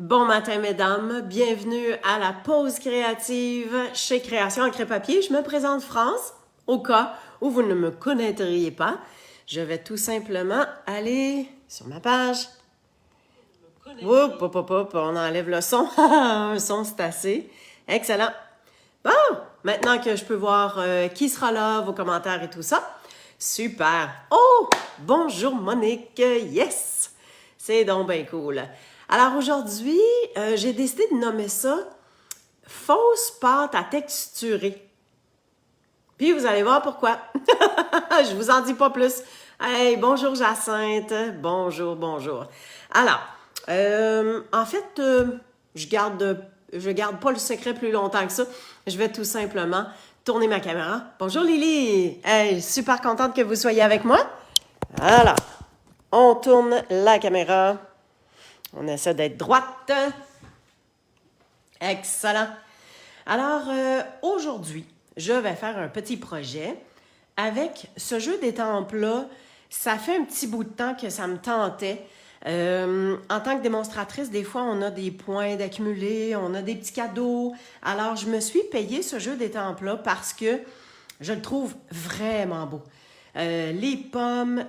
Bon matin, mesdames. Bienvenue à la pause créative chez Création en Crêpe-Papier. Je me présente France. Au cas où vous ne me connaîtriez pas, je vais tout simplement aller sur ma page. Hop, hop, hop, hop, on enlève le son. Un son, c'est assez. Excellent. Bon, maintenant que je peux voir qui sera là, vos commentaires et tout ça. Super. Oh, bonjour Monique. Yes, c'est donc bien cool. Alors aujourd'hui, j'ai décidé de nommer ça fausse pâte à texturer. Puis vous allez voir pourquoi. Je vous en dis pas plus. Hey, bonjour Jacinthe. Bonjour, bonjour. Alors, en fait, je garde pas le secret plus longtemps que ça. Je vais tout simplement tourner ma caméra. Bonjour Lily. Hey, super contente que vous soyez avec moi. Alors, on tourne la caméra. On essaie d'être droite. Excellent. Alors, aujourd'hui, je vais faire un petit projet avec ce jeu d'étampes-là. Ça fait un petit bout de temps que ça me tentait. En tant que démonstratrice, des fois, on a des points d'accumuler, on a des petits cadeaux. Alors, je me suis payé ce jeu d'étampes-là parce que je le trouve vraiment beau. Les pommes,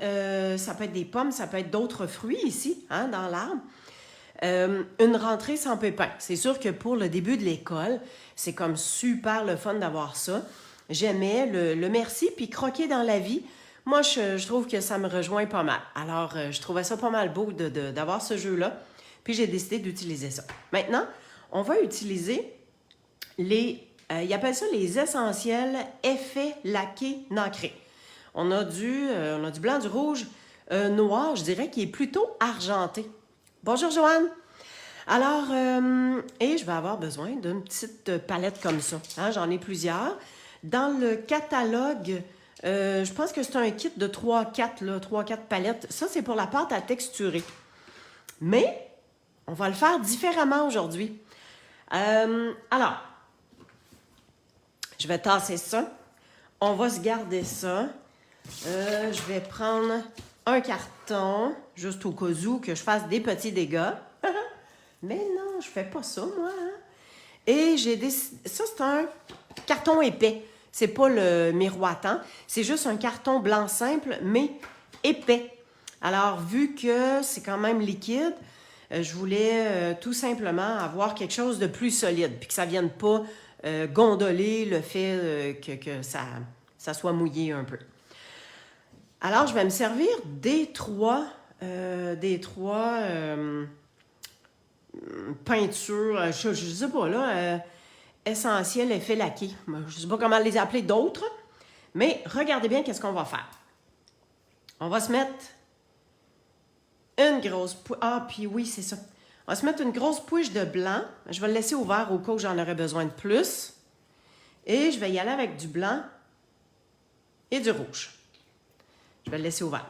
ça peut être des pommes, ça peut être d'autres fruits ici, hein, dans l'arbre. Une rentrée sans pépins. C'est sûr que pour le début de l'école, c'est comme super le fun d'avoir ça. J'aimais le merci puis croquer dans la vie. Moi, je trouve que ça me rejoint pas mal. Alors, je trouvais ça pas mal beau d'avoir ce jeu-là. Puis j'ai décidé d'utiliser ça. Maintenant, on va utiliser ils appellent ça les essentiels effets laqués nacrés. On a du blanc, du rouge, noir, je dirais, qui est plutôt argenté. Bonjour Joanne. Alors, et je vais avoir besoin d'une petite palette comme ça. Hein, j'en ai plusieurs. Dans le catalogue, je pense que c'est un kit de 3-4 palettes. Ça, c'est pour la pâte à texturer. Mais, on va le faire différemment aujourd'hui. Alors, je vais tasser ça. On va se garder ça. Je vais prendre un carton, juste au cas où que je fasse des petits dégâts. Mais non, je fais pas ça, moi. Hein? Et j'ai décidé... Ça, c'est un carton épais. C'est pas le miroitant. C'est juste un carton blanc simple, mais épais. Alors, vu que c'est quand même liquide, je voulais tout simplement avoir quelque chose de plus solide, puis que ça vienne pas gondoler le fait que ça soit mouillé un peu. Alors, je vais me servir des trois peintures, je sais pas, là, essentielles, effets laqués. Je sais pas comment les appeler d'autres, mais regardez bien qu'est-ce qu'on va faire. On va se mettre une grosse pouliche. Ah, puis oui, c'est ça. On va se mettre une grosse pouliche de blanc. Je vais le laisser ouvert au cas où j'en aurais besoin de plus. Et je vais y aller avec du blanc et du rouge. Je vais le laisser ouvert.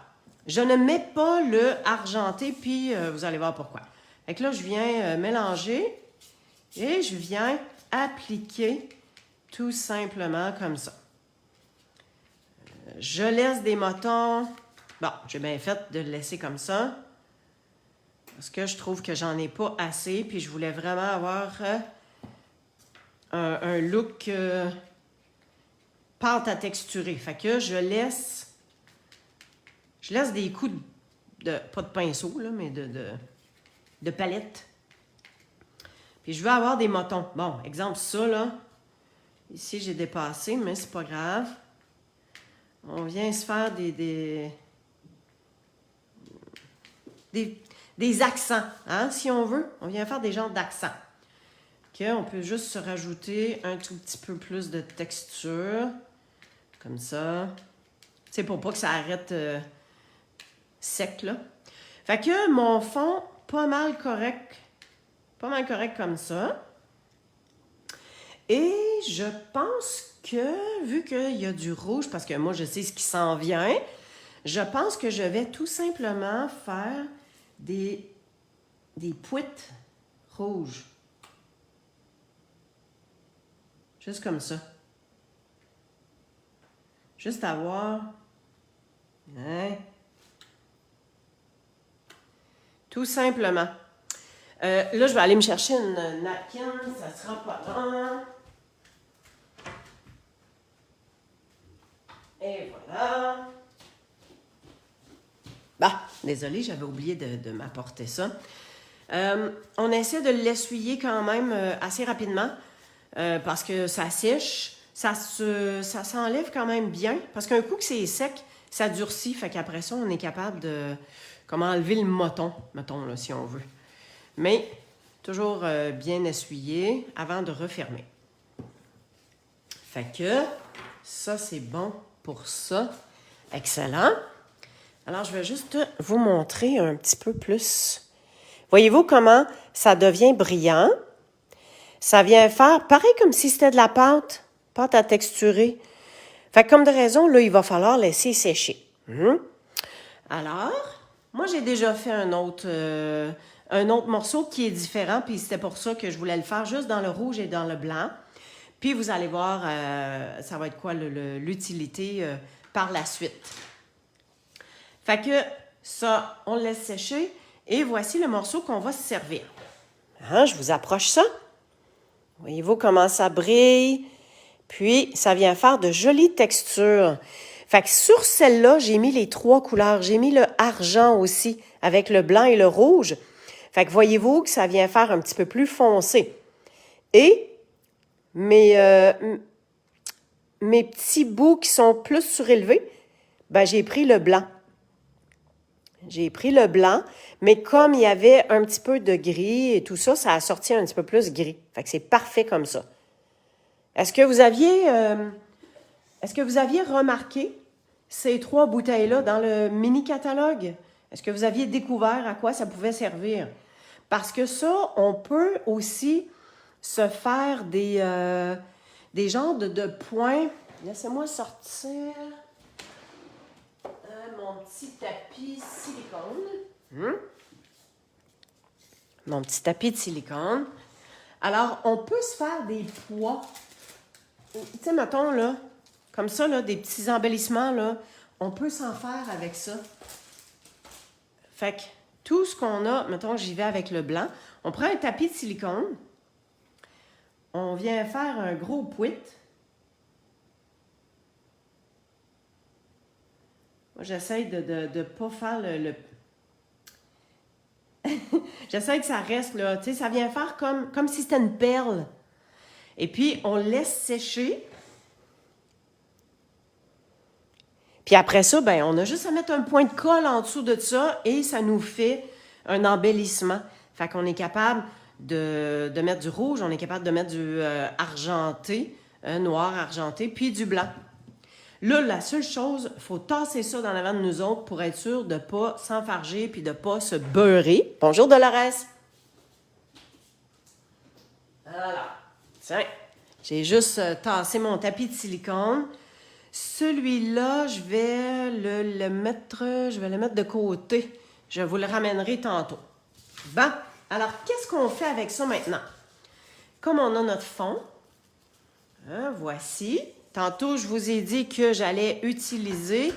Je ne mets pas le argenté, puis vous allez voir pourquoi. Fait que là, je viens mélanger et je viens appliquer tout simplement comme ça. Je laisse des motons. Bon, j'ai bien fait de le laisser comme ça. Parce que je trouve que j'en ai pas assez, puis je voulais vraiment avoir un look pâte à texturer. Fait que je laisse des coups pas de pinceau, là, mais de palette. Puis je veux avoir des motons. Bon, exemple ça, là. Ici, j'ai dépassé, mais c'est pas grave. On vient se faire des accents, hein, si on veut. On vient faire des genres d'accents. OK, on peut juste se rajouter un tout petit peu plus de texture. Comme ça. C'est pour pas que ça arrête sec, là. Fait que mon fond, pas mal correct comme ça. Et je pense que, vu qu'il y a du rouge, parce que moi, je sais ce qui s'en vient, je pense que je vais tout simplement faire des pouites rouges. Juste comme ça. Juste à voir. Hein? Tout simplement. Là, je vais aller me chercher une napkin, ça sera pas long. Et voilà. Bah, désolée, j'avais oublié de m'apporter ça. On essaie de l'essuyer quand même assez rapidement parce que ça sèche. Ça s'enlève quand même bien. Parce qu'un coup que c'est sec, ça durcit. Fait qu'après ça, on est capable de comment enlever le moton, mettons, là, si on veut. Mais toujours bien essuyé avant de refermer. Fait que ça, c'est bon pour ça. Excellent. Alors, je vais juste vous montrer un petit peu plus. Voyez-vous comment ça devient brillant? Ça vient faire pareil comme si c'était de la pâte à texturer. Fait que comme de raison, là, il va falloir laisser sécher. Alors, moi, j'ai déjà fait un autre morceau qui est différent, puis c'était pour ça que je voulais le faire juste dans le rouge et dans le blanc. Puis vous allez voir, ça va être quoi l'utilité par la suite. Fait que ça, on le laisse sécher et voici le morceau qu'on va se servir. Hein, je vous approche ça. Voyez-vous comment ça brille? Puis, ça vient faire de jolies textures. Fait que sur celle-là, j'ai mis les 3 couleurs. J'ai mis le argent aussi, avec le blanc et le rouge. Fait que voyez-vous que ça vient faire un petit peu plus foncé. Et mes petits bouts qui sont plus surélevés, ben j'ai pris le blanc. J'ai pris le blanc, mais comme il y avait un petit peu de gris et tout ça, ça a sorti un petit peu plus gris. Fait que c'est parfait comme ça. Est-ce que vous aviez remarqué ces 3 bouteilles-là dans le mini-catalogue? Est-ce que vous aviez découvert à quoi ça pouvait servir? Parce que ça, on peut aussi se faire des genres de points. Laissez-moi sortir mon petit tapis silicone. Mon petit tapis de silicone. Alors, on peut se faire des pois. Tu sais, mettons, là, comme ça, là, des petits embellissements, là, on peut s'en faire avec ça. Fait que tout ce qu'on a, mettons, j'y vais avec le blanc. On prend un tapis de silicone. On vient faire un gros pouit. Moi, j'essaie de ne pas faire le... J'essaie que ça reste, là. Tu sais, ça vient faire comme si c'était une perle. Et puis, on laisse sécher. Puis après ça, ben, on a juste à mettre un point de colle en dessous de ça et ça nous fait un embellissement. Fait qu'on est capable de mettre du rouge, on est capable de mettre du argenté, noir argenté, puis du blanc. Là, la seule chose, il faut tasser ça dans l'avant de nous autres pour être sûr de ne pas s'enfarger puis de ne pas se beurrer. Bonjour Dolores! Voilà. Tiens, j'ai juste tassé mon tapis de silicone. Celui-là, je vais le mettre de côté. Je vous le ramènerai tantôt. Bon, alors qu'est-ce qu'on fait avec ça maintenant? Comme on a notre fond, voici. Tantôt, je vous ai dit que j'allais utiliser...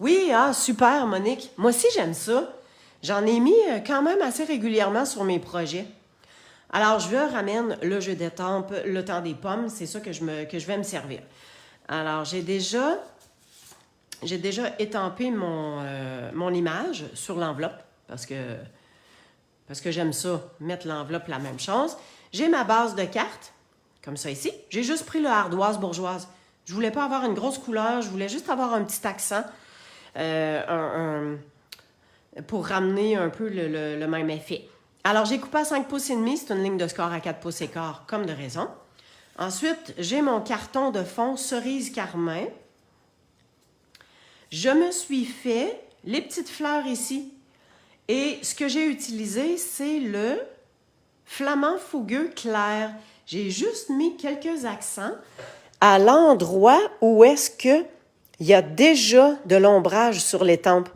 Oui, super, Monique. Moi aussi, j'aime ça. J'en ai mis quand même assez régulièrement sur mes projets. Alors, je ramène le jeu d'étampes, le temps des pommes. C'est ça que je vais me servir. Alors, j'ai déjà étampé mon image sur l'enveloppe parce que j'aime ça, mettre l'enveloppe la même chose. J'ai ma base de cartes, comme ça ici. J'ai juste pris le ardoise bourgeoise. Je voulais pas avoir une grosse couleur, je voulais juste avoir un petit accent pour ramener un peu le même effet. Alors, j'ai coupé à 5 pouces et demi, c'est une ligne de score à 4 pouces et quart, comme de raison. Ensuite, j'ai mon carton de fond cerise carmin. Je me suis fait les petites fleurs ici. Et ce que j'ai utilisé, c'est le flamand fougueux clair. J'ai juste mis quelques accents à l'endroit où est-ce qu'il y a déjà de l'ombrage sur les tempes.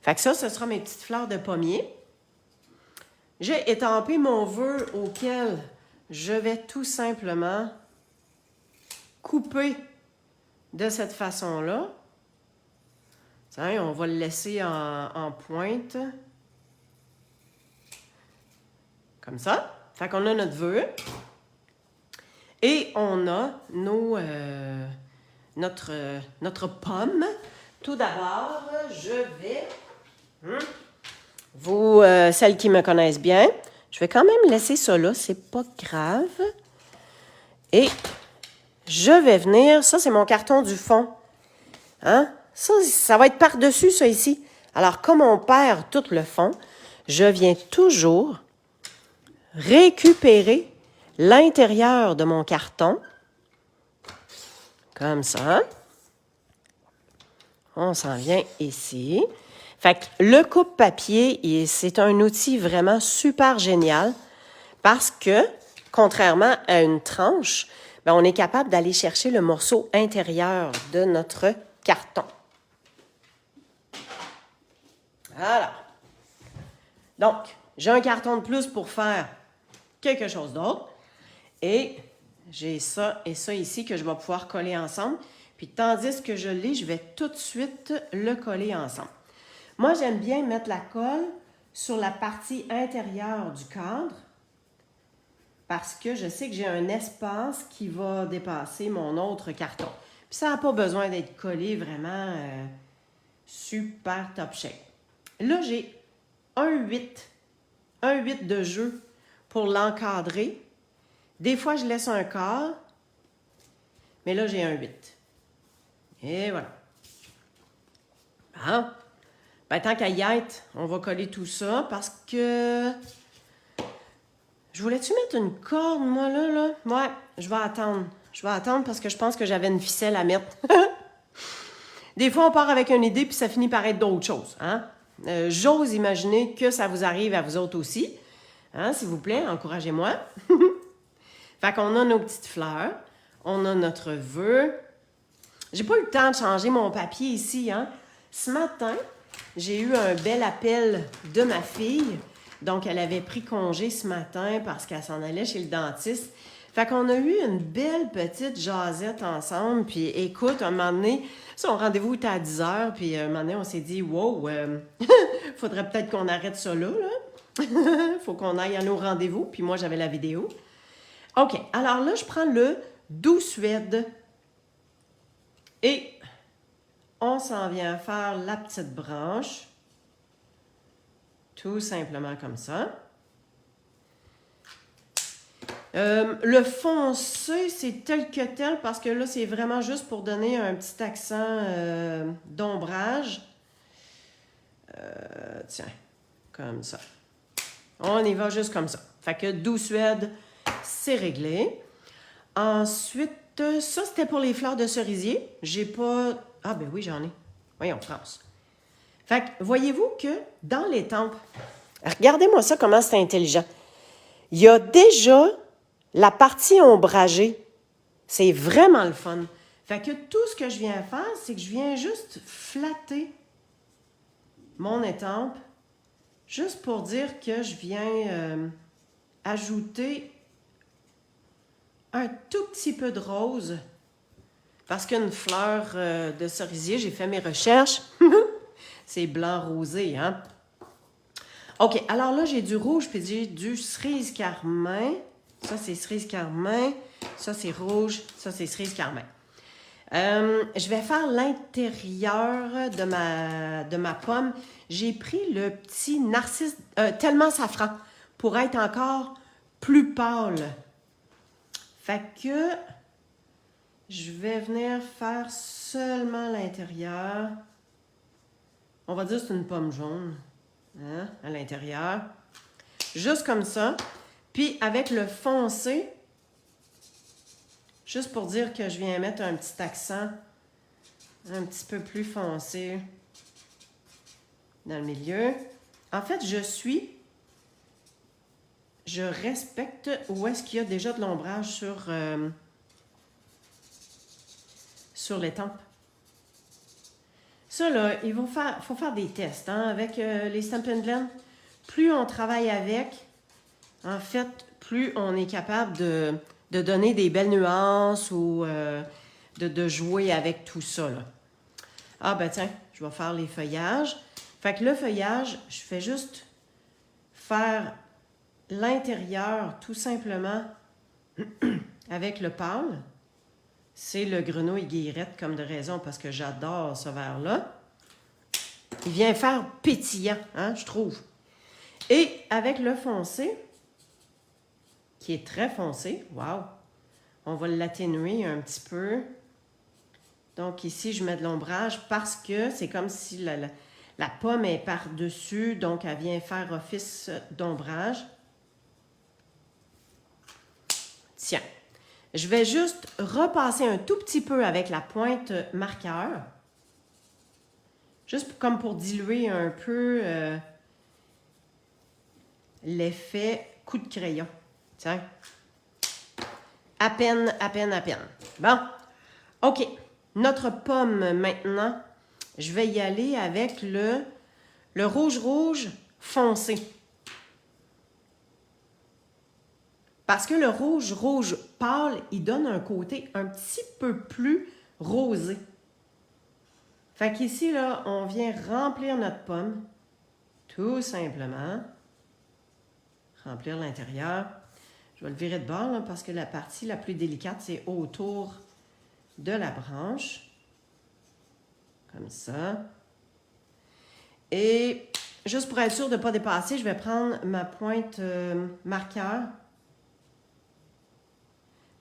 Fait que ça, ce sera mes petites fleurs de pommier. J'ai étampé mon vœu auquel je vais tout simplement couper de cette façon-là. Tiens, on va le laisser en pointe. Comme ça. Fait qu'on a notre vœu. Et on a notre pomme. Tout d'abord, je vais... celles qui me connaissent bien, je vais quand même laisser ça là, c'est pas grave. Et je vais venir, ça c'est mon carton du fond. Hein? Ça va être par-dessus ça ici. Alors, comme on perd tout le fond, je viens toujours récupérer l'intérieur de mon carton. Comme ça. On s'en vient ici. Fait que le coupe-papier, c'est un outil vraiment super génial parce que, contrairement à une tranche, bien, on est capable d'aller chercher le morceau intérieur de notre carton. Voilà. Donc, j'ai un carton de plus pour faire quelque chose d'autre. Et j'ai ça et ça ici que je vais pouvoir coller ensemble. Puis, tandis que je l'ai, je vais tout de suite le coller ensemble. Moi, j'aime bien mettre la colle sur la partie intérieure du cadre parce que je sais que j'ai un espace qui va dépasser mon autre carton. Puis ça n'a pas besoin d'être collé vraiment super top shape. Là, j'ai un 8 de jeu pour l'encadrer. Des fois, je laisse un quart, mais là, j'ai un 8. Et voilà. Bon. Ben, tant qu'à y être, on va coller tout ça parce que... Je voulais-tu mettre une corde, moi, là? Ouais, je vais attendre. Je vais attendre parce que je pense que j'avais une ficelle à mettre. Des fois, on part avec une idée puis ça finit par être d'autres choses. Hein? J'ose imaginer que ça vous arrive à vous autres aussi. Hein, s'il vous plaît, encouragez-moi. Fait qu'on a nos petites fleurs. On a notre vœu. J'ai pas eu le temps de changer mon papier ici. Hein? Ce matin, j'ai eu un bel appel de ma fille. Donc, elle avait pris congé ce matin parce qu'elle s'en allait chez le dentiste. Fait qu'on a eu une belle petite jasette ensemble. Puis, écoute, un moment donné, son rendez-vous était à 10 heures. Puis, un moment donné, on s'est dit, wow, faudrait peut-être qu'on arrête ça là. Faut qu'on aille à nos rendez-vous. Puis, moi, j'avais la vidéo. OK. Alors là, je prends le doux Suède. Et on s'en vient faire la petite branche. Tout simplement comme ça. Le foncé, c'est tel que tel parce que là, c'est vraiment juste pour donner un petit accent d'ombrage. Tiens, comme ça. On y va juste comme ça. Fait que doux Suède, c'est réglé. Ensuite, ça, c'était pour les fleurs de cerisier. J'ai pas... Ah, ben oui, j'en ai. Voyons, France. Fait que, voyez-vous que dans les tempes, regardez-moi ça, comment c'est intelligent. Il y a déjà la partie ombragée. C'est vraiment le fun. Fait que tout ce que je viens faire, c'est que je viens juste flatter mon étampe, juste pour dire que je viens ajouter un tout petit peu de rose. Parce qu'une fleur de cerisier, j'ai fait mes recherches. C'est blanc rosé, hein? OK, alors là, j'ai du rouge, puis j'ai du cerise carmin. Ça, c'est cerise carmin. Ça, c'est rouge. Ça, c'est cerise carmin. Je vais faire l'intérieur de ma pomme. J'ai pris le petit narcisse tellement safran pour être encore plus pâle. Fait que je vais venir faire seulement l'intérieur. On va dire que c'est une pomme jaune, hein, à l'intérieur. Juste comme ça. Puis avec le foncé, juste pour dire que je viens mettre un petit accent un petit peu plus foncé dans le milieu. En fait, je respecte où est-ce qu'il y a déjà de l'ombrage sur l'étampe. Ça, là, faut faire des tests hein, avec les Stampin' Blend. Plus on travaille avec, en fait, plus on est capable de donner des belles nuances ou de jouer avec tout ça. Là. Ah, ben tiens, je vais faire les feuillages. Fait que le feuillage, je fais juste faire l'intérieur, tout simplement, avec le pâle. C'est le grenouille guillerette comme de raison, parce que j'adore ce vert-là. Il vient faire pétillant, hein, je trouve. Et avec le foncé, qui est très foncé, wow, on va l'atténuer un petit peu. Donc ici, je mets de l'ombrage parce que c'est comme si la pomme est par-dessus, donc elle vient faire office d'ombrage. Tiens, je vais juste repasser un tout petit peu avec la pointe marqueur. Juste comme pour diluer un peu l'effet coup de crayon. Tiens. À peine, à peine, à peine. Bon, OK. Notre pomme, maintenant, je vais y aller avec le rouge foncé. Parce que le rouge pâle, il donne un côté un petit peu plus rosé. Fait qu'ici, là, on vient remplir notre pomme, tout simplement. Remplir l'intérieur. Je vais le virer de bord, là, parce que la partie la plus délicate, c'est autour de la branche. Comme ça. Et juste pour être sûr de ne pas dépasser, je vais prendre ma pointe marqueur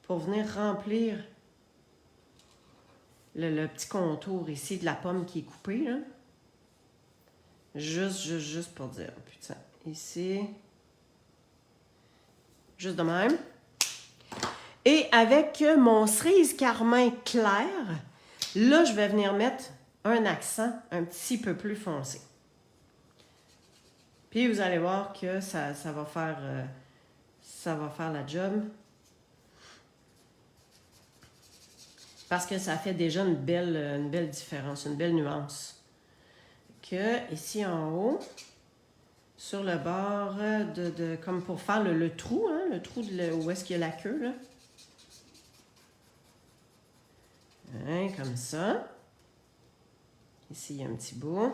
pour venir remplir le petit contour ici de la pomme qui est coupée. Là. Juste pour dire. Putain, ici. Juste de même. Et avec mon cerise carmin clair, là, je vais venir mettre un accent un petit peu plus foncé. Puis vous allez voir que ça va faire la job. Parce que ça fait déjà une belle différence, une belle nuance. Que ici en haut, sur le bord, comme pour faire le trou, hein, le trou où est-ce qu'il y a la queue, là. Hein, comme ça. Ici, il y a un petit bout.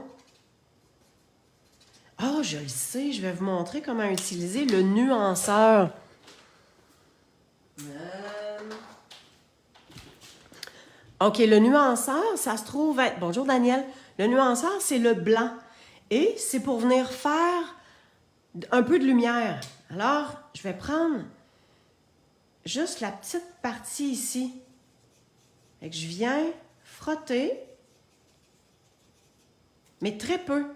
Ah, je le sais, je vais vous montrer comment utiliser le nuanceur. OK, le nuanceur, ça se trouve être... Bonjour, Daniel. Le nuanceur, c'est le blanc. Et c'est pour venir faire un peu de lumière. Alors, je vais prendre juste la petite partie ici. Et que je viens frotter, mais très peu.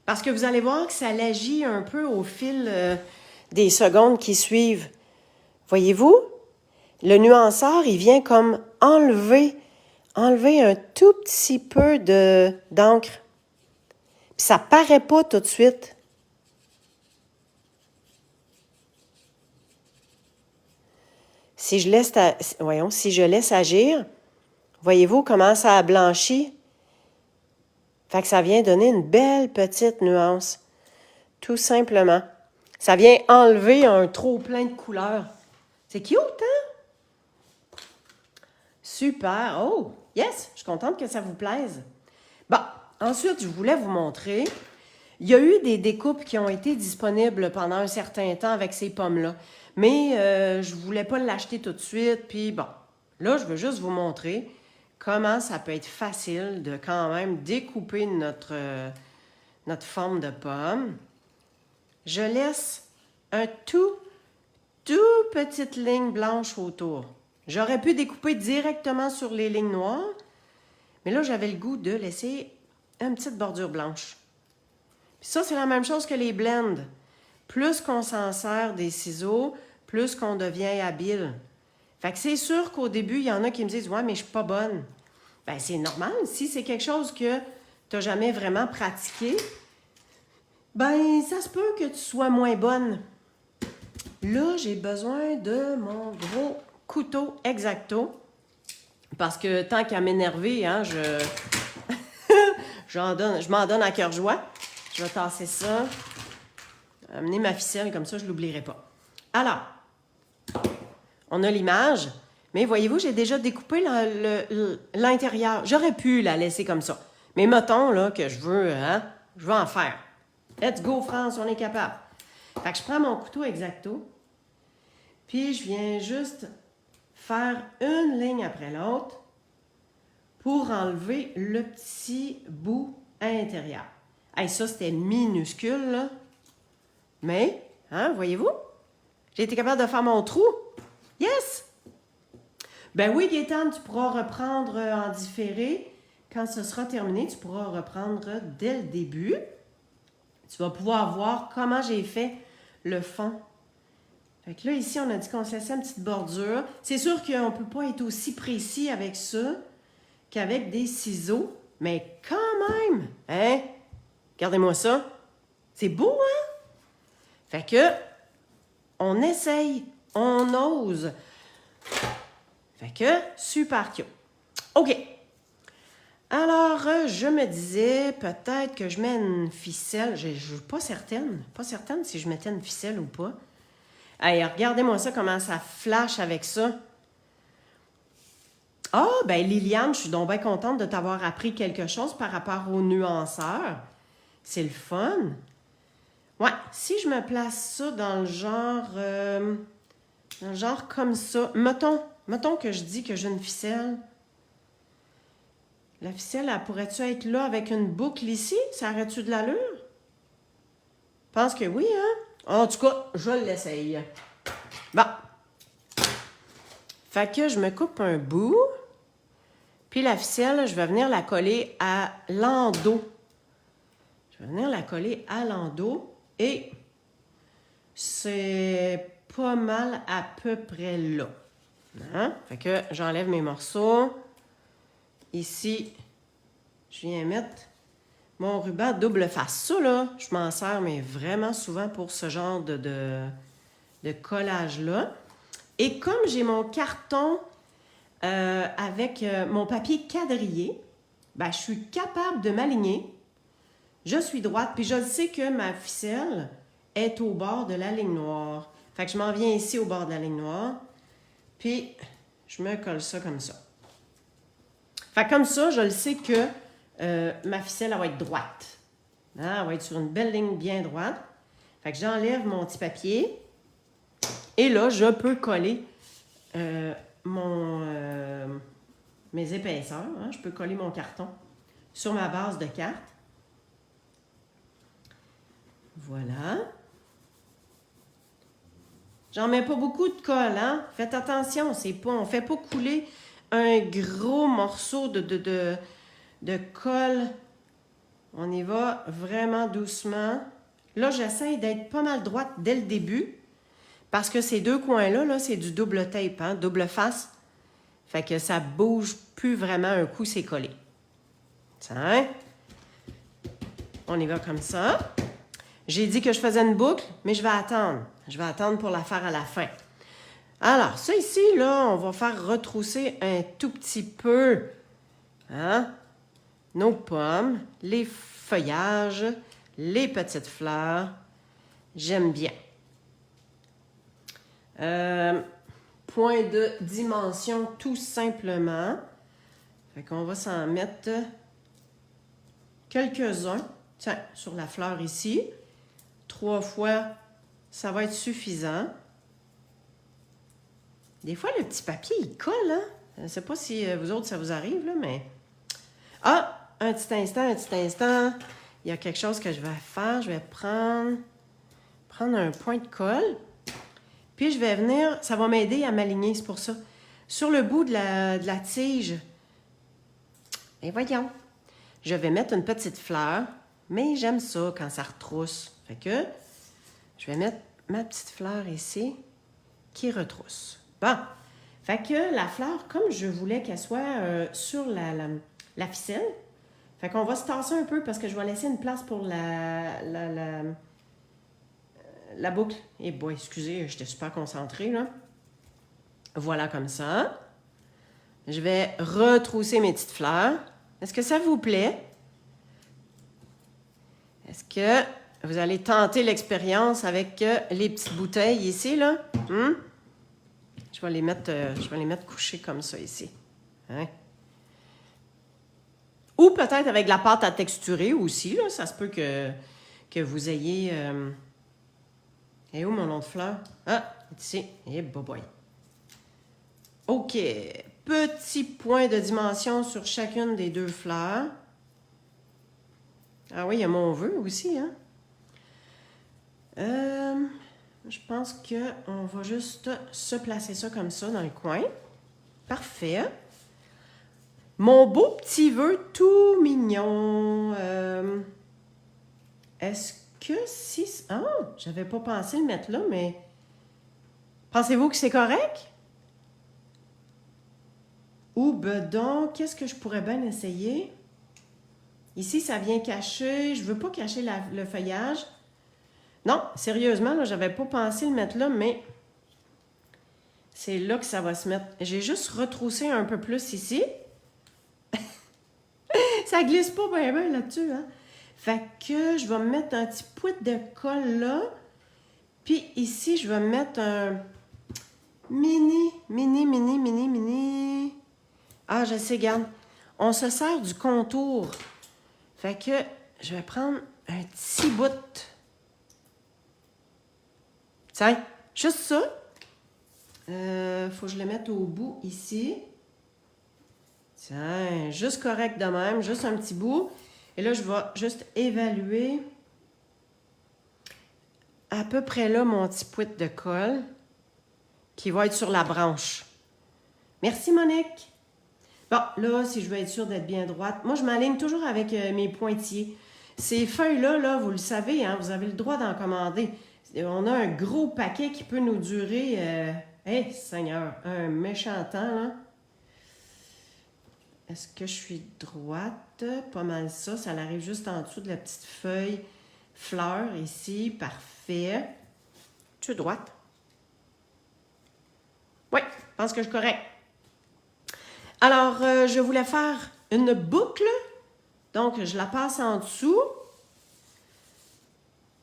Parce que vous allez voir que ça l'agit un peu au fil des secondes qui suivent. Voyez-vous? Le nuanceur, il vient comme enlever un tout petit peu d'encre. Puis ça paraît pas tout de suite. Si je laisse agir, voyez-vous comment ça a blanchi? Fait que ça vient donner une belle petite nuance. Tout simplement. Ça vient enlever un trop plein de couleurs. C'est cute, hein? Super. Oh, yes! Je suis contente que ça vous plaise. Bon, ensuite, je voulais vous montrer. Il y a eu des découpes qui ont été disponibles pendant un certain temps avec ces pommes-là. Mais je ne voulais pas l'acheter tout de suite. Puis bon, là, je veux juste vous montrer comment ça peut être facile de quand même découper notre forme de pomme. Je laisse un tout petite ligne blanche autour. J'aurais pu découper directement sur les lignes noires, mais là, j'avais le goût de laisser une petite bordure blanche. Puis ça, c'est la même chose que les blends. Plus qu'on s'en sert des ciseaux, plus qu'on devient habile. Fait que c'est sûr qu'au début, il y en a qui me disent « Ouais, mais je suis pas bonne. » Ben c'est normal. Si c'est quelque chose que tu n'as jamais vraiment pratiqué, ben ça se peut que tu sois moins bonne. Là, j'ai besoin de mon gros couteau X-Acto. Parce que tant qu'à m'énerver, hein, je m'en donne à cœur joie. Je vais tasser ça. Amener ma ficelle, comme ça, je ne l'oublierai pas. Alors, on a l'image, mais voyez-vous, j'ai déjà découpé l'intérieur. J'aurais pu la laisser comme ça. Mais mettons là, que je veux en faire. Let's go, France, on est capable. Fait que je prends mon couteau X-Acto, puis je viens juste faire une ligne après l'autre pour enlever le petit bout à l'intérieur. Hey, ça, c'était minuscule, là. Mais, hein, voyez-vous? J'ai été capable de faire mon trou. Yes! Ben oui, Gaétane, tu pourras reprendre en différé. Quand ce sera terminé, tu pourras reprendre dès le début. Tu vas pouvoir voir comment j'ai fait le fond. Fait que là, ici, on a dit qu'on se laissait une petite bordure. C'est sûr qu'on ne peut pas être aussi précis avec ça qu'avec des ciseaux. Mais quand même, hein? Regardez-moi ça. C'est beau, hein? Fait que, on essaye, on ose. Fait que, super cute. OK. Alors, je me disais peut-être que je mets une ficelle. Je ne suis pas certaine. Pas certaine si je mettais une ficelle ou pas. Hey, regardez-moi ça, comment ça flash avec ça. Ah, ben Liliane, je suis donc bien contente de t'avoir appris quelque chose par rapport au nuanceur. C'est le fun. Ouais, si je me place ça dans le genre comme ça. Mettons que je dis que j'ai une ficelle. La ficelle, elle pourrait-tu être là avec une boucle ici? Ça aurait-tu de l'allure? Je pense que oui, hein? En tout cas, je l'essaye. Bon. Fait que je me coupe un bout. Puis la ficelle, je vais venir la coller à l'endos. Je vais venir la coller à l'endos. Et c'est pas mal à peu près là. Hein? Fait que j'enlève mes morceaux. Ici, je viens mettre mon ruban double face. Ça, là, je m'en sers, mais vraiment souvent pour ce genre de collage-là. Et comme j'ai mon carton avec mon papier quadrillé, ben, je suis capable de m'aligner. Je suis droite, puis je sais que ma ficelle est au bord de la ligne noire. Fait que je m'en viens ici au bord de la ligne noire, puis je me colle ça comme ça. Fait que comme ça, je le sais que ma ficelle, elle va être droite. Hein? Elle va être sur une belle ligne bien droite. Fait que j'enlève mon petit papier. Et là, je peux coller mes épaisseurs. Hein? Je peux coller mon carton sur ma base de carte. Voilà. J'en mets pas beaucoup de colle, hein? Faites attention, on ne fait pas couler un gros morceau de colle. On y va vraiment doucement. Là, j'essaie d'être pas mal droite dès le début. Parce que ces deux coins-là, là, c'est du double tape, hein? Double face. Fait que ça bouge plus vraiment un coup, c'est collé. Tiens. On y va comme ça. J'ai dit que je faisais une boucle, mais je vais attendre. Je vais attendre pour la faire à la fin. Alors, ça ici, là, on va faire retrousser un tout petit peu, hein, nos pommes, les feuillages, les petites fleurs. J'aime bien. Point de dimension, tout simplement. Fait qu'on va s'en mettre quelques-uns. Tiens, sur la fleur ici. 3 fois, ça va être suffisant. Des fois, le petit papier, il colle, hein? Je ne sais pas si vous autres, ça vous arrive, là, mais... Ah! Un petit instant. Il y a quelque chose que je vais faire. Je vais prendre un point de colle. Puis, je vais venir... Ça va m'aider à m'aligner, c'est pour ça. Sur le bout de la tige. Et voyons. Je vais mettre une petite fleur. Mais j'aime ça quand ça retrousse. Fait que je vais mettre ma petite fleur ici qui retrousse. Bon. Fait que la fleur, comme je voulais qu'elle soit sur la ficelle, fait qu'on va se tasser un peu parce que je vais laisser une place pour la boucle. Et bon, excusez, j'étais super concentrée, là. Voilà comme ça. Je vais retrousser mes petites fleurs. Est-ce que ça vous plaît? Est-ce que vous allez tenter l'expérience avec les petites bouteilles ici, là? Je vais les mettre couchées comme ça ici. Hein? Ou peut-être avec de la pâte à texturer aussi, là. Ça se peut que vous ayez Et où mon autre fleur? Ah, ici. Et boy. OK. Petit point de dimension sur chacune des deux fleurs. Ah oui, il y a mon vœu aussi, hein? Je pense qu'on va juste se placer ça comme ça dans le coin. Parfait. Mon beau petit vœu tout mignon. Est-ce que si... Ah, j'avais pas pensé le mettre là, mais... Pensez-vous que c'est correct? Ou ben donc, qu'est-ce que je pourrais bien essayer? Ici, ça vient cacher. Je veux pas cacher le feuillage. Non, sérieusement, là, j'avais pas pensé le mettre là, mais c'est là que ça va se mettre. J'ai juste retroussé un peu plus ici. Ça glisse pas bien là-dessus, hein? Fait que je vais me mettre un petit pouet de colle là. Puis ici, je vais mettre un mini. Ah, je sais, regarde. On se sert du contour. Fait que je vais prendre un petit bout. Tiens, juste ça. Faut que je le mette au bout ici. Tiens, juste correct de même, juste un petit bout. Et là, je vais juste évaluer à peu près là mon petit pouet de colle qui va être sur la branche. Merci, Monique. Bon, là, si je veux être sûre d'être bien droite, moi, je m'aligne toujours avec mes pointillés. Ces feuilles-là, là, vous le savez, hein, vous avez le droit d'en commander. On a un gros paquet qui peut nous durer, Seigneur, un méchant temps, là. Est-ce que je suis droite? Pas mal ça. Ça arrive juste en dessous de la petite feuille fleur ici. Parfait. Tu es droite? Oui, je pense que je suis correct. Alors, je voulais faire une boucle. Donc, je la passe en dessous.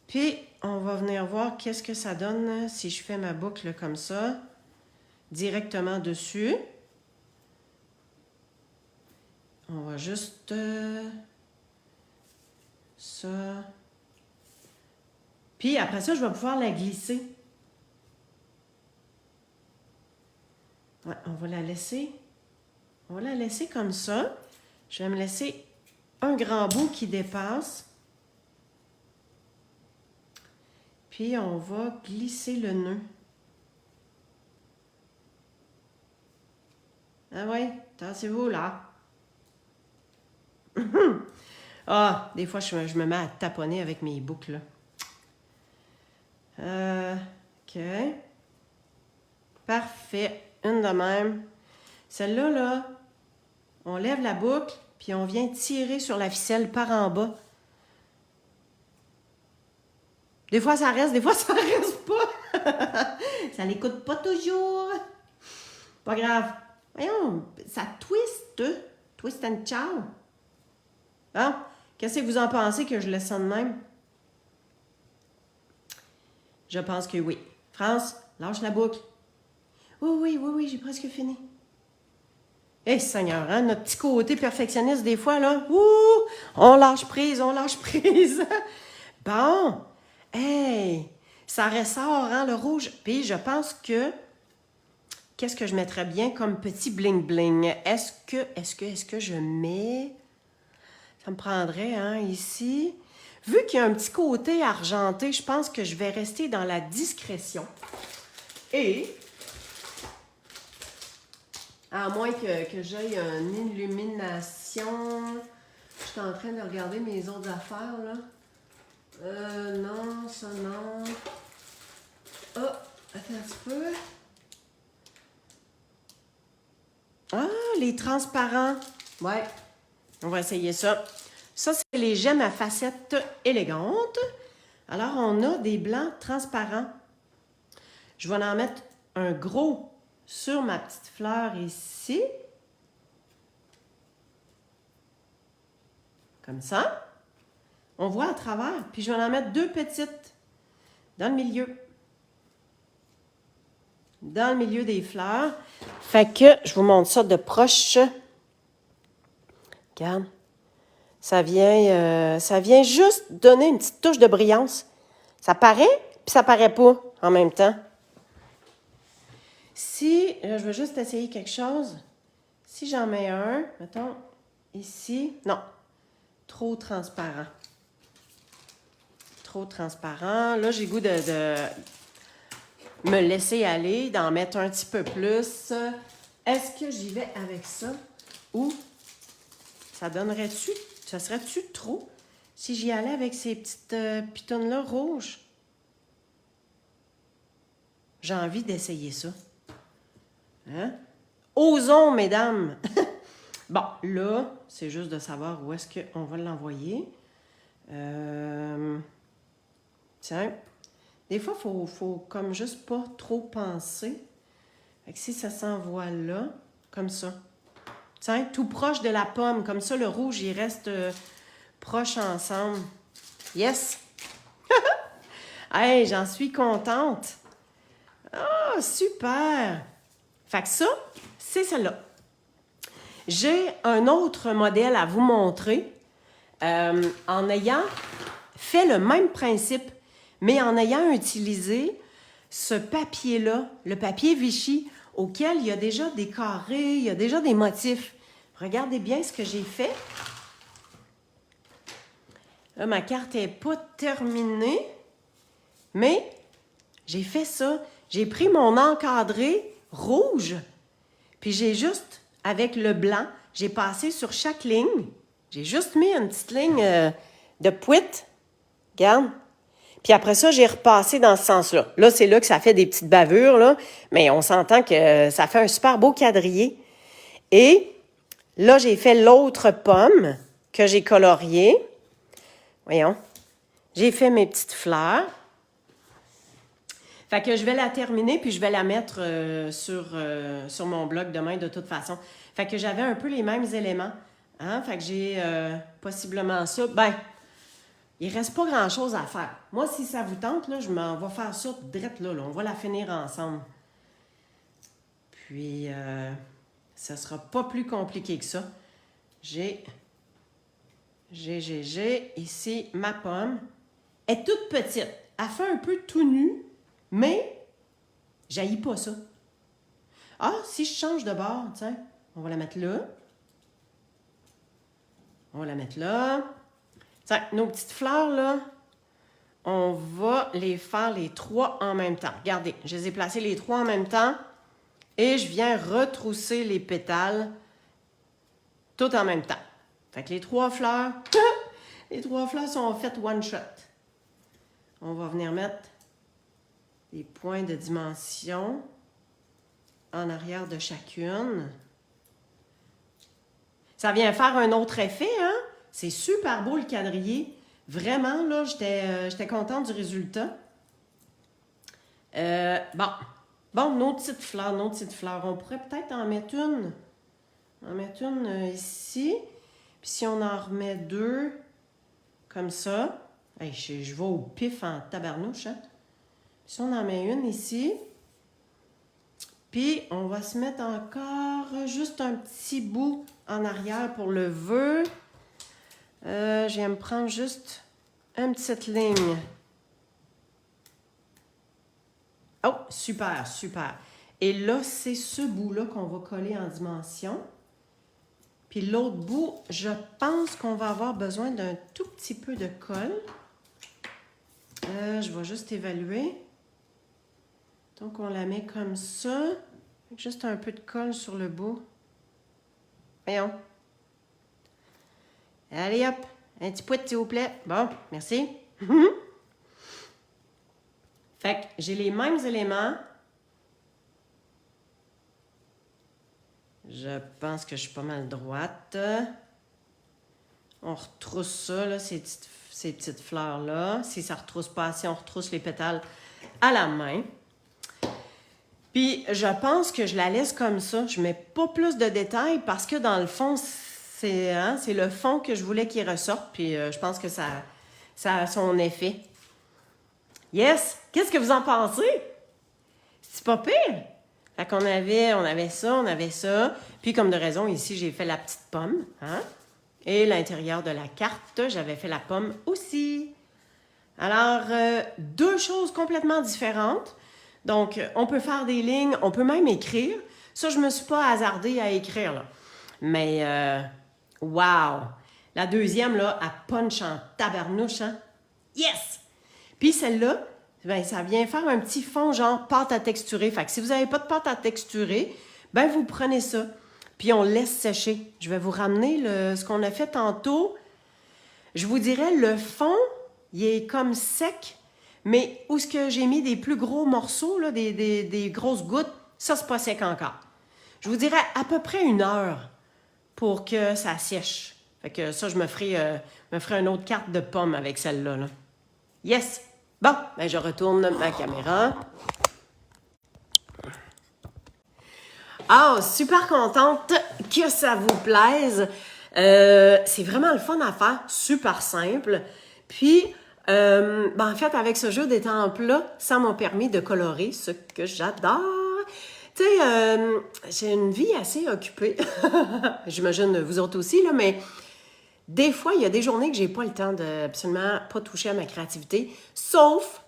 Puis, on va venir voir qu'est-ce que ça donne si je fais ma boucle comme ça, directement dessus. On va juste ça. Puis après ça, je vais pouvoir la glisser. Ouais, on va la laisser. On va la laisser comme ça. Je vais me laisser un grand bout qui dépasse. Puis on va glisser le nœud. Ah ouais, tassez-vous là. Ah, des fois, je me mets à taponner avec mes boucles. OK. Parfait. Une de même. Celle-là, là, on lève la boucle, puis on vient tirer sur la ficelle par en bas. Des fois, ça reste, des fois, ça reste pas. Ça l'écoute pas toujours. Pas grave. Voyons, ça twist. Twist and ciao. Hein? Qu'est-ce que vous en pensez que je laisse ça de même? Je pense que oui. France, lâche la boucle. Oui, j'ai presque fini. Eh, Seigneur, hein? Notre petit côté perfectionniste, des fois, là, on lâche prise. Bon, hey, ça ressort, hein, le rouge. Puis, je pense que, qu'est-ce que je mettrais bien comme petit bling-bling? Est-ce que je mets... Ça me prendrait, hein, ici. Vu qu'il y a un petit côté argenté, je pense que je vais rester dans la discrétion. Et, à moins que j'aille une illumination... Je suis en train de regarder mes autres affaires, là. Non, ça, non. Oh, attends un petit peu. Ah, les transparents. Ouais. On va essayer ça. Ça, c'est les gemmes à facettes élégantes. Alors, on a des blancs transparents. Je vais en mettre un gros sur ma petite fleur ici. Comme ça. On voit à travers. Puis, je vais en mettre deux petites dans le milieu. Dans le milieu des fleurs. Fait que, je vous montre ça de proche. Regarde. Ça vient juste donner une petite touche de brillance. Ça paraît, puis ça paraît pas en même temps. Si, là, je veux juste essayer quelque chose. Si j'en mets un, mettons, ici, non, trop transparent. Trop transparent. Là, j'ai goût de me laisser aller, d'en mettre un petit peu plus. Est-ce que j'y vais avec ça? Ou ça donnerait-tu, ça serait-tu trop si j'y allais avec ces petites pitounes-là rouges? J'ai envie d'essayer ça. Hein? Osons, mesdames! Bon, là, c'est juste de savoir où est-ce qu'on va l'envoyer. Tiens, des fois, il faut comme juste pas trop penser. Fait que si ça s'envoie là, comme ça. Tiens, tout proche de la pomme. Comme ça, le rouge, il reste proche ensemble. Yes! Hey, j'en suis contente! Ah, super! Fait que ça, c'est celle-là. J'ai un autre modèle à vous montrer en ayant fait le même principe, mais en ayant utilisé ce papier-là, le papier Vichy, auquel il y a déjà des carrés, il y a déjà des motifs. Regardez bien ce que j'ai fait. Là, ma carte n'est pas terminée, mais j'ai fait ça. J'ai pris mon encadré rouge, puis j'ai juste, avec le blanc, j'ai passé sur chaque ligne. J'ai juste mis une petite ligne de pouette. Regarde. Puis après ça, j'ai repassé dans ce sens-là. Là, c'est là que ça fait des petites bavures, là, mais on s'entend que ça fait un super beau quadrillé. Et là, j'ai fait l'autre pomme que j'ai coloriée. Voyons. J'ai fait mes petites fleurs. Fait que je vais la terminer, puis je vais la mettre sur mon blog demain de toute façon. Fait que j'avais un peu les mêmes éléments. Hein? Fait que j'ai possiblement ça. Ben, il reste pas grand-chose à faire. Moi, si ça vous tente, là, je m'en vais faire ça direct là. On va la finir ensemble. Puis, ça sera pas plus compliqué que ça. J'ai ici ma pomme. Elle est toute petite. Elle fait un peu tout nu, mais j'haïs pas ça. Ah, si je change de bord, tiens, on va la mettre là. On va la mettre là. Tiens, nos petites fleurs, là, on va les faire les trois en même temps. Regardez, je les ai placées les trois en même temps et je viens retrousser les pétales tout en même temps. Fait que les trois fleurs sont faites one shot. On va venir mettre des points de dimension en arrière de chacune. Ça vient faire un autre effet, hein? C'est super beau le quadrillé. Vraiment, là, j'étais contente du résultat. Bon, nos petites fleurs. On pourrait peut-être en mettre une. Ici. Puis si on en remet deux, comme ça. Hey, je vais au pif en tabarnouche, hein? Si on en met une ici. Puis on va se mettre encore juste un petit bout en arrière pour le vœu. Je viens me prendre juste une petite ligne. Oh, super, super. Et là, c'est ce bout-là qu'on va coller en dimension. Puis l'autre bout, je pense qu'on va avoir besoin d'un tout petit peu de colle. Je vais juste évaluer. Donc, on la met comme ça. Juste un peu de colle sur le bout. Voyons. Allez, hop. Un petit pouet, s'il vous plaît. Bon, merci. Fait que j'ai les mêmes éléments. Je pense que je suis pas mal droite. On retrousse ça, là, ces petites fleurs-là. Si ça ne retrousse pas assez, on retrousse les pétales à la main. Puis, je pense que je la laisse comme ça. Je ne mets pas plus de détails parce que, dans le fond, c'est le fond que je voulais qu'il ressorte. Puis, je pense que ça a son effet. Yes! Qu'est-ce que vous en pensez? C'est pas pire? Fait qu'on avait ça. Puis, comme de raison, ici, j'ai fait la petite pomme. Hein? Et l'intérieur de la carte, j'avais fait la pomme aussi. Alors, deux choses complètement différentes. Donc, on peut faire des lignes, on peut même écrire. Ça, je ne me suis pas hasardée à écrire, là. Mais, wow! La deuxième, là, elle punch en tabarnouche, hein? Yes! Puis celle-là, ben, ça vient faire un petit fond genre pâte à texturer. Fait que si vous n'avez pas de pâte à texturer, ben vous prenez ça. Puis on laisse sécher. Je vais vous ramener ce qu'on a fait tantôt. Je vous dirais, le fond, il est comme sec, mais où ce que j'ai mis des plus gros morceaux, là, des grosses gouttes, ça, c'est pas sec encore. Je vous dirais à peu près 1 heure pour que ça sèche. Fait que ça, je me ferai une autre carte de pomme avec celle-là. Là. Yes! Bon, ben je retourne ma caméra. Ah, super contente que ça vous plaise. C'est vraiment le fun à faire, super simple. Puis, ben en fait, avec ce jeu d'étampes-là, ça m'a permis de colorer ce que j'adore. Tu sais, j'ai une vie assez occupée. J'imagine vous autres aussi, là, mais des fois, il y a des journées que j'ai pas le temps de absolument pas toucher à ma créativité. Sauf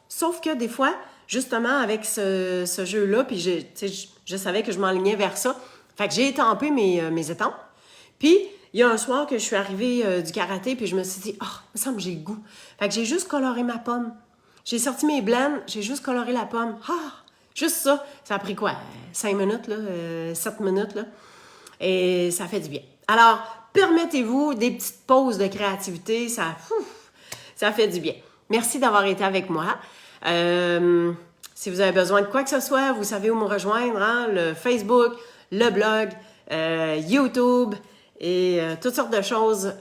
que des fois, justement, avec ce jeu-là, puis je savais que je m'enlignais vers ça. Fait que j'ai étampé mes étampes. Puis, il y a un soir que je suis arrivée du karaté, puis je me suis dit, oh, il me semble que j'ai le goût. Fait que j'ai juste coloré ma pomme. J'ai sorti mes blends, j'ai juste coloré la pomme. Ah, juste ça. Ça a pris quoi? 5 minutes, là, 7 minutes, là. Et ça fait du bien. Alors, permettez-vous des petites pauses de créativité, ça fait du bien. Merci d'avoir été avec moi. Si vous avez besoin de quoi que ce soit, vous savez où me rejoindre, hein? Le Facebook, le blog, YouTube et toutes sortes de choses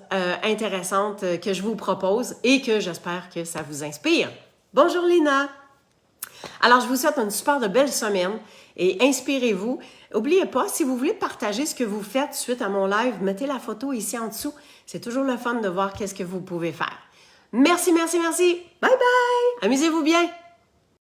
intéressantes que je vous propose et que j'espère que ça vous inspire. Bonjour Lina! Alors, je vous souhaite une super de belle semaine et inspirez-vous. N'oubliez pas, si vous voulez partager ce que vous faites suite à mon live, mettez la photo ici en dessous. C'est toujours le fun de voir qu'est-ce que vous pouvez faire. Merci, merci, merci. Bye bye. Amusez-vous bien.